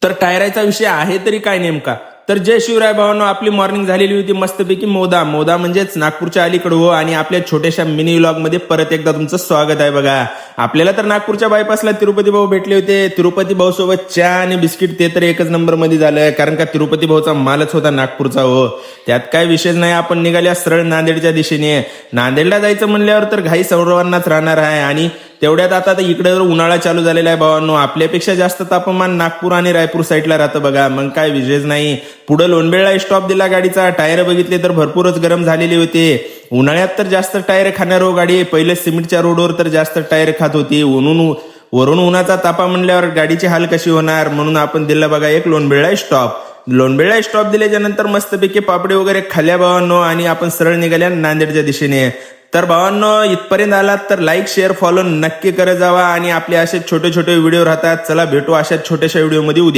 तर टायराचा विषय आहे तरी काय नेमका? तर जय शिवराय भावांनो, आपली मॉर्निंग झालेली होती मस्तपैकी मोदा म्हणजेच नागपूरच्या अलीकडे हो. आणि आपल्या छोट्याशा मिनी व्लॉग मध्ये परत एकदा तुमचं स्वागत आहे. बघा, आपल्याला तर नागपूरच्या बायपासला तिरुपती भाऊ भेटले होते. तिरुपती भाऊ सोबत चहा आणि बिस्किट ते तर एकच नंबर मध्ये झालं, कारण का तिरुपती भाऊचा मालच होता नागपूरचा हो. त्यात काय विशेष नाही. आपण निघाल्या सरळ नांदेडच्या दिशेने. नांदेडला जायचं म्हणल्यावर तर घाई सर्वांनाच राहणार आहे. आणि तेवढ्यात आता इकडे उन्हाळा चालू झालेला आहे भावांनो. आपल्यापेक्षा जास्त तापमान नागपूर आणि रायपूर साईडला राहतं बघा. मग काय विशेष नाही. पुढे लोणबेळला स्टॉप दिला गाडीचा. टायर बघितले तर भरपूरच गरम झालेले होते. उन्हाळ्यात तर जास्त टायर खाणार हो गाडी. पहिले सिमेंटच्या रोडवर तर जास्त टायर खात होती. वरून उन्हाचा तापा म्हणल्यावर गाडीची हाल कशी होणार, म्हणून आपण दिला बघा एक लोणबेळला स्टॉप. लोणबेळला स्टॉप दिल्याच्या नंतर मस्तपैकी पापडी वगैरे खाल्ल्या भावांनो, आणि आपण सरळ निघाल्या नांदेडच्या दिशेने. तर भावांनो, इथपर्यंत आलात तर लाईक शेअर फॉलो नक्की करत जावा. आणि आपले असे छोटे छोटे व्हिडिओ राहतात. चला भेटू अशा छोट्याशा व्हिडिओ मध्ये उद्या.